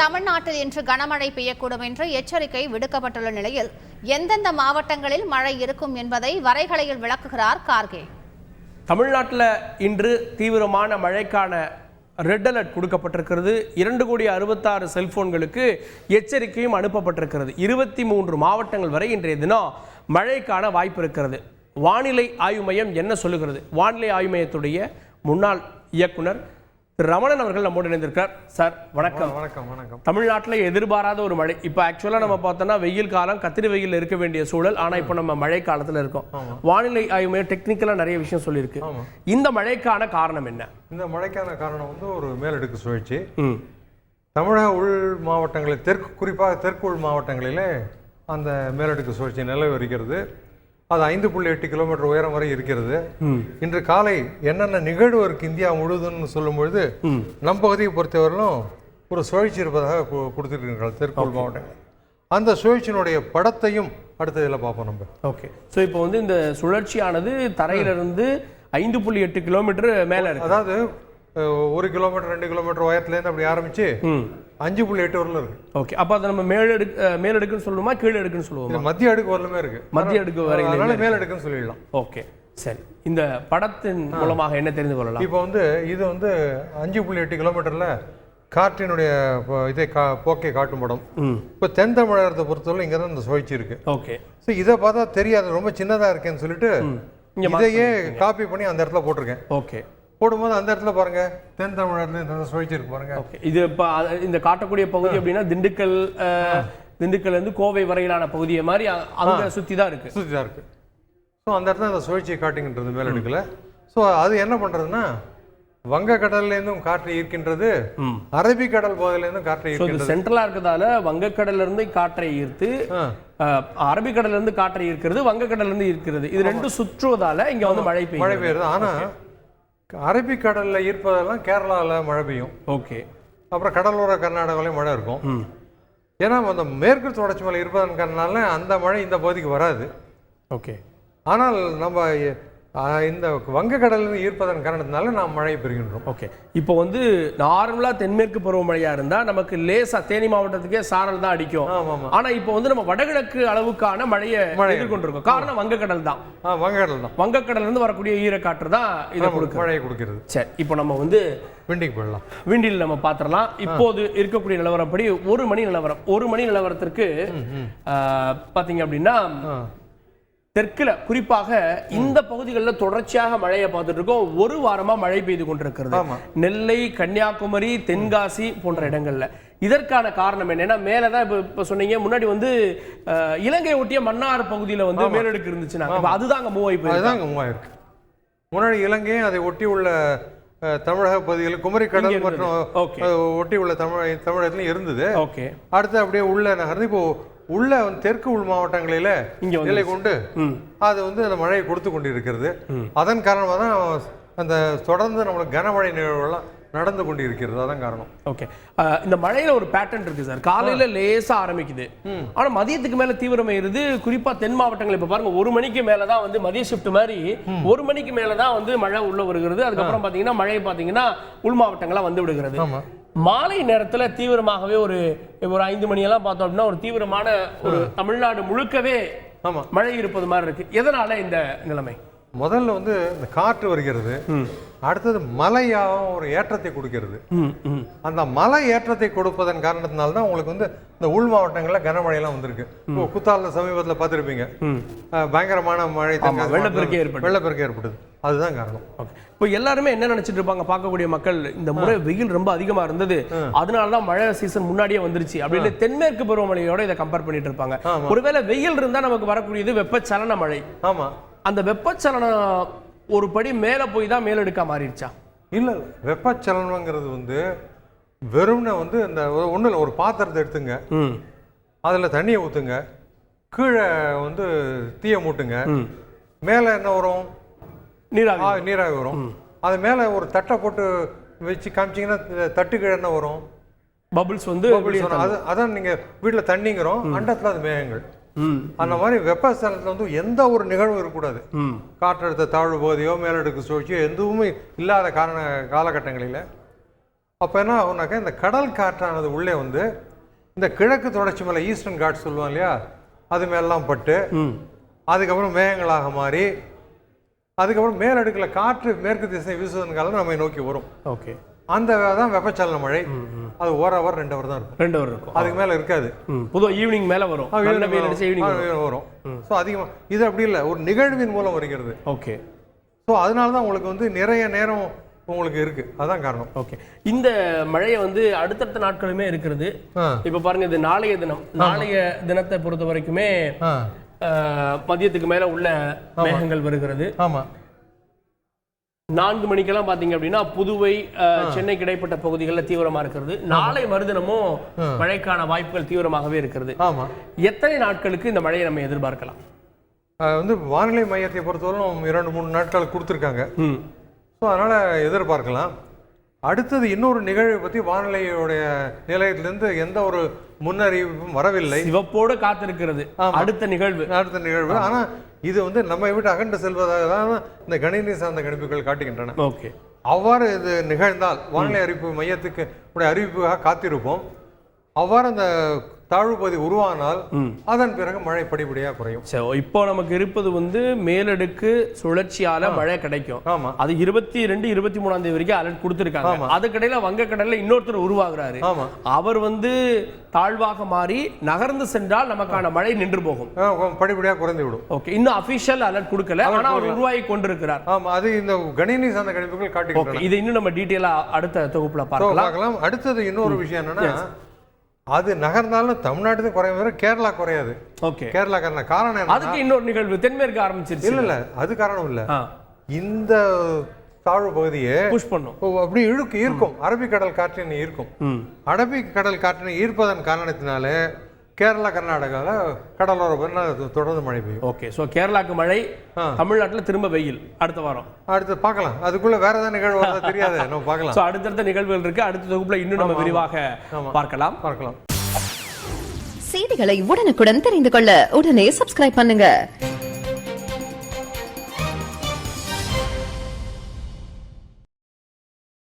தமிழ்நாட்டில் இன்று கனமழை பெய்யக்கூடும் என்று எச்சரிக்கை விடுக்கப்பட்டுள்ள நிலையில் எந்தெந்த மாவட்டங்களில் மழை இருக்கும் என்பதை வரைகலையில் விளக்குகிறார் கார்கே. தமிழ்நாட்டில் இன்று தீவிரமான மழைக்கான ரெட் அலர்ட் கொடுக்கப்பட்டிருக்கிறது. 2,66,00,000 செல்போன்களுக்கு எச்சரிக்கையும் அனுப்பப்பட்டிருக்கிறது. 23 மாவட்டங்கள் வரை இன்றைய தினம் மழைக்கான வாய்ப்பு இருக்கிறது. வானிலை ஆய்வு மையம் என்ன சொல்லுகிறது? வானிலை ஆய்வு மையத்துடைய முன்னாள் இயக்குனர் ரமணன் அவர்கள் நம்மோடு இணைந்திருக்கார். சார் வணக்கம். வணக்கம். வணக்கம். தமிழ்நாட்டில் எதிர்பாராத ஒரு மழை. இப்போ ஆக்சுவலாக நம்ம பார்த்தோம்னா வெயில் காலம், கத்திரி வெயில் இருக்க வேண்டிய சூழல். ஆனால் இப்போ நம்ம மழை காலத்தில் இருக்கோம். வானிலை ஆய்வு மையம் டெக்னிக்கலாக நிறைய விஷயம் சொல்லியிருக்கு. இந்த மழைக்கான காரணம் என்ன? இந்த மழைக்கான காரணம் வந்து ஒரு மேலடுக்கு சுழற்சி. தமிழக உள் மாவட்டங்களில் குறிப்பாக தெற்கு உள் மாவட்டங்களிலே அந்த மேலடுக்கு சுழற்சி நிலவி வருகிறது. அது 5.8 கிலோமீட்டர் உயரம் வரை இருக்கிறது. இன்று காலை என்னென்ன நிகழ்வு இருக்கு இந்தியா முழுவதுன்னு சொல்லும்பொழுது நம் பகுதியை பொறுத்தவரையிலும் ஒரு சுழற்சி இருப்பதாக கொடுத்துருக்கிறார்கள் தெற்கு உள் மாவட்டங்கள். அந்த சுழற்சியினுடைய படத்தையும் அடுத்த இதில் பார்ப்போம் நம்ம. ஓகே. ஸோ இப்போ வந்து இந்த சுழற்சியானது தரையிலிருந்து 5.8 கிலோமீட்டர் மேலே இருக்கு. அதாவது 1 கிலோமீட்டர் 2 கிலோமீட்டர் உயரத்துலேருந்து அப்படி ஆரம்பிச்சு 5.8 வரல இருக்கு. ஓகே. அப்போ அதை நம்ம மேலடுக்குன்னு சொல்லணுமா கீழே அடுக்குன்னு சொல்லுவோம்? மத்திய அடுக்கு வரலுமே இருக்கு. மத்திய அடுக்கு வரையில மேலடுக்குன்னு சொல்லிடலாம். ஓகே, சரி. இந்த படத்தின் மூலமாக என்ன தெரிந்து கொள்ளலாம்? இப்போ வந்து இது வந்து 5.8 கிலோமீட்டர்ல காற்றினுடைய இதை போக்கை காட்டும் படம். இப்போ தென் தமிழகத்தை பொறுத்தவரை இங்கே தான் இந்த சுழற்சி இருக்கு. ஓகே. ஸோ இதை பார்த்தா தெரியாது, ரொம்ப சின்னதாக இருக்கேன்னு சொல்லிட்டு இதையே காப்பி பண்ணி அந்த இடத்துல போட்டிருக்கேன். ஓகே. போடும்போது அந்த இடத்துல பாருங்க தென் தமிழகத்துல சுழற்சி இருக்கு பாருங்க. ஓகே. இது இப்போ இந்த காட்டக்கூடிய பகுதி அப்படின்னா திண்டுக்கல் இருந்து கோவை வரையிலான பகுதியை மாதிரி அங்கே சுற்றி தான் இருக்கு. ஸோ அந்த இடத்துல அந்த சுழற்சியை காட்டுகின்றது மேலடுக்கில். ஸோ அது என்ன பண்ணுறதுன்னா வங்கக்கடல்லேருந்தும் காற்று ஈர்க்கின்றது, அரபிக்கடல் பகுதியிலேருந்தும் காற்றை ஈர்க்கின்றது. சென்ட்ரலாக இருக்கிறதால வங்கக்கடல்ல இருந்து காற்றை ஈர்த்து அரபிக்கடல்ல இருந்து காற்றை ஈர்க்கிறது, வங்கக்கடல்ல இருந்து ஈர்க்கிறது. இது ரெண்டும் சுற்றுவதால இங்க வந்து மழை பெய்யுது. ஆனால் அரபிக்கடலில் ஈர்ப்பதெல்லாம் கேரளாவில் மழை பெய்யும். ஓகே. அப்புறம் கடலோர கர்நாடகாவிலையும் மழை இருக்கும். ஏன்னா அந்த மேற்கு தொடர்ச்சி மலை இருப்பதன் காரணனால அந்த மழை இந்த பகுதிக்கு வராது. ஓகே. ஆனால் நம்ம இந்த வங்கக்கடலில் ஈர்ப்பதன் காரணத்தினால நாம் மழை பெறுகின்றோம். ஓகே. இப்போ வந்து நார்மலாக தென்மேற்கு பருவமழையாக இருந்தால் நமக்கு லேசாக தேனி மாவட்டத்துக்கே சாரல் தான் அடிக்கும். ஆனால் இப்போ வந்து நம்ம வடகிழக்கு அளவுக்கான மழையை எதிர்கொண்டிருக்கோம். காரணம் வங்கக்கடல் தான். வங்கக்கடல் இருந்து வரக்கூடிய ஈரக்காற்று தான் இதை மழையை கொடுக்கிறது. சரி, இப்போ நம்ம வந்து விண்டிக்கு போடலாம். விண்டில் நம்ம பார்த்துடலாம். இப்போது இருக்கக்கூடிய நிலவரப்படி 1 மணி நிலவரம். 1 மணி நிலவரத்திற்கு பார்த்தீங்க அப்படின்னா தெற்குல குறிப்பாக இந்த பகுதிகளில் தொடர்ச்சியாக மழையை பார்த்துட்டு இருக்கோம். ஒரு வாரமா மழை பெய்து கொண்டிருக்கிறது. நெல்லை, கன்னியாகுமரி, தென்காசி போன்ற இடங்கள்ல. இதற்கான காரணம் என்னன்னா மேலதான் இப்ப சொன்னீங்க முன்னாடி வந்து இலங்கை ஒட்டிய மன்னார் பகுதியில வந்து மேலடுக்கு இருந்துச்சுன்னா அதுதான் மூவ் ஆயிருக்கு. முன்னாடி இலங்கையும் அதை ஒட்டி உள்ள தமிழக பகுதிகள் குமரிக்கடல் மற்றும் ஒட்டி உள்ள தமிழகத்திலும் இருந்தது. ஓகே. அடுத்து அப்படியே உள்ள நகர்ந்து இப்போ உள்ள தெற்கு உள் மாவட்டங்களில நிலை கொண்டு அது வந்து அந்த மழையை கொடுத்து கொண்டிருக்கிறது. அதன் காரணமாக தான் அந்த தொடர்ந்து நம்மளுக்கு கனமழை நிகழ்வுகள்லாம் நடந்து கொண்டு இருக்கிறது. அதான் காரணம். ஓகே. இந்த மழையில ஒரு பேட்டர்ன் இருக்கு சார். காலையில லேசா ஆரம்பிக்குது, ஆனா மதியத்துக்கு மேல தீவிரமாயிருது. குறிப்பா தென் மாவட்டங்கள் இப்ப பாருங்க 1 மணிக்கு மேலதான் வந்து மதிய ஷிஃப்ட் மாதிரி 1 மணிக்கு மேலதான் வந்து மழை உள்ள வருகிறது. அதுக்கப்புறம் பாத்தீங்கன்னா மழை பாத்தீங்கன்னா உள் மாவட்டங்களா வந்து விடுகிறது. மாலை நேரத்துல தீவிரமாகவே ஒரு 5 மணியெல்லாம் பார்த்தோம் அப்படின்னா ஒரு தீவிரமான ஒரு தமிழ்நாடு முழுக்கவே மழை இருப்பது மாதிரி இருக்கு. எதனால இந்த நிலைமை? முதல்ல வந்து இந்த காற்று வருகிறது, அடுத்தது மழையாகவும் ஒரு ஏற்றத்தை கொடுக்கிறது. அந்த மலை ஏற்றத்தை கொடுப்பதன் காரணத்தினால தான் உங்களுக்கு வந்து இந்த உள் மாவட்டங்களில் கனமழையெல்லாம் வந்திருக்கு. குத்தால சமீபத்தில் பார்த்துருப்பீங்க, பயங்கரமான மழை, வெள்ளப்பெருக்கு ஏற்படுது. அதுதான் காரணம். இப்போ எல்லாருமே என்ன நினைச்சிட்டு இருப்பாங்க பார்க்கக்கூடிய மக்கள், இந்த முறை வெயில் ரொம்ப அதிகமா இருந்தது, அதனாலதான் மழை சீசன் முன்னாடியே வந்துருச்சு அப்படின்னு தென்மேற்கு பருவமழையோட இதை கம்பேர் பண்ணிட்டு இருப்பாங்க. ஒருவேளை வெயில் இருந்தா நமக்கு வரக்கூடியது வெப்பச்சலன மழை. ஆமா. அந்த வெப்பச்சலனம் ஒரு படி மேல போய் தான் மேலடுக்கா மாறிடுச்சா? இல்ல, வெப்பச்சலனங்கிறது வந்து வெறும்னா வந்து இந்த ஒண்ணுல ஒரு பாத்திரத்தை எடுத்துங்க, அதுல தண்ணியை ஊத்துங்க, கீழே வந்து தீய மூட்டுங்க, மேல என்ன வரும்? நீராவி வரும். அது மேல ஒரு தட்டை போட்டு வச்சு காமிச்சிங்கன்னா தட்டு கீழே என்ன வரும்? பபிள்ஸ் வந்து அதான் நீங்க வீட்டுல தண்ணிங்கிறோம், அண்டத்துல அது மேகங்கள். அந்த மாதிரி வெப்பச்சலனத்துல வந்து எந்த ஒரு நிகழ்வும் இருக்கக்கூடாது. காற்றழுத்த தாழ்வு பகுதியோ மேலடுக்கு சுழற்சியோ எதுவுமே இல்லாத காலகட்டங்களில் அப்போ என்ன ஆகுனாக்கா இந்த கடல் காற்றானது உள்ளே வந்து இந்த கிழக்கு தொடர்ச்சி மலை ஈஸ்டர்ன் காட்ஸ் சொல்லுவாங்க இல்லையா, அது மேலாம் பட்டு அதுக்கப்புறம் மேகங்களாக மாறி அதுக்கப்புறம் மேலடுக்கில் காற்று மேற்கு திசை வீசுவதன் காலம் நம்மை நோக்கி வரும். ஓகே, அந்த தான் வெப்பச்சலன மழை. அது 1 hour 2 hour தான் இருக்கும், 2 hour இருக்கும், அதுக்கு மேலே இருக்காது. பொதுவாக ஈவினிங் மேலே வரும், வரும். ஸோ அதிகமாக இது அப்படி இல்லை, ஒரு நிகழ்வின் மூலம் வருகிறது. ஓகே, ஸோ அதனால தான் உங்களுக்கு வந்து நிறைய நேரம் உங்களுக்கு இருக்கு, அதான் காரணம். ஓகே, இந்த மழையை வந்து அடுத்தடுத்த நாட்களுமே இருக்கிறது. இப்போ பாருங்க, இது நாளைய தினம், நாளைய தினத்தை பொறுத்த வரைக்குமே மதியத்துக்கு மேல உள்ள மேகங்கள் வருகிறது. ஆமா, 4 மணிக்கெல்லாம் பாத்தீங்க அப்படின்னா புதுவை சென்னைக்கு இடைப்பட்ட பகுதிகளில் தீவிரமா இருக்கிறது. நாளை மறுதினமும் மழைக்கான வாய்ப்புகள் தீவிரமாகவே இருக்கிறது. ஆமா, எத்தனை நாட்களுக்கு இந்த மழையை நம்ம எதிர்பார்க்கலாம்? வந்து வானிலை மையத்தை பொறுத்தவரைக்கும் 2-3 நாட்கள் கொடுத்துருக்காங்க. ஸோ அதனால எதிர்பார்க்கலாம். அடுத்தது இன்னொரு நிகழ்வை பற்றி வானிலையுடைய நிலையத்திலிருந்து எந்த ஒரு முன்னறிவிப்பும் வரவில்லை. சிவப்போடு காத்திருக்கிறது அடுத்த நிகழ்வு. ஆனால் இது வந்து நம்மை விட்டு அகன்று செல்வதாக தான் இந்த கணினி சார்ந்த கணிப்புகள் காட்டுகின்றன. ஓகே, அவ்வாறு இது நிகழ்ந்தால் வானிலை அறிவிப்பு மையத்துக்கு அறிவிப்புக்காக காத்திருப்போம். அவ்வாறு அந்த தாழ்வு பகுதி உருவானால் அதன் பிறகு மழை படிப்படியாக குறையும். இப்போ நமக்கு இருப்பது வந்து மேலடுக்கு சுழற்சியால மழை கிடைக்கும். ஆமா, அது 22, 23ஆம் தேதி வரைக்கும் அலர்ட் கொடுத்திருக்காங்க. அதுக்கடையில வங்கக்கடல்ல இன்னொருத்தர் உருவாகுறாரு. ஆமா, அவர் வந்து தாழ்வாக மாறி நகர்ந்து சென்றால் நமக்கான மழை நின்று போகும், படிப்படியாக குறைந்து விடும். ஓகே, இன்னும் அபிஷியல் அலர்ட் கொடுக்கல, ஆனா அவர் உருவாகி கொண்டிருக்கிறார். ஆமா, அது இந்த கணினி சார்ந்த கணிப்புகள் காட்டுகின்றன. இதை இன்னும் நம்ம டீட்டெயிலா அடுத்த தொகுப்புல பார்க்கலாம். அடுத்தது இன்னொரு விஷயம் என்னன்னா, அது நகர்ந்தாலும் தமிழ்நாட்டுக்கு குறையும் வரை கேரளா குறையாது. ஓகே, கேரளா காரணம் அதுக்கு இன்னொரு நிகழ்வு தென்மேற்கு ஆரம்பிச்சிருச்சு. இல்ல அது காரணம் இல்ல, இந்த தாழ்வு பகுதியை புஷ் பண்ணும், அப்படி ஈர்க்கும். அரபிக்கடல் காற்றினை ஈர்க்கும். அரபிக்கடல் காற்றினை ஈர்ப்பதன் காரணத்தினால கேரளா கர்நாடகாவில் கடலோர தொடர்ந்து மழை பெய்யும். ஓகே, ஸோ கேரளாக்கு மழை, தமிழ்நாட்டில் திரும்ப வெயில். அடுத்த வாரம் அடுத்து பார்க்கலாம். அதுக்குள்ள வேற ஏதாவது நிகழ்வு தெரியாது, நம்ம பார்க்கலாம். ஸோ அடுத்தடுத்த நிகழ்வுகள் இருக்கு. அடுத்த தொகுப்புல இன்னும் நம்ம விரிவாக பார்க்கலாம். செய்திகளை உடனுக்குடன் தெரிந்து கொள்ள உடனே சப்ஸ்கிரைப் பண்ணுங்க.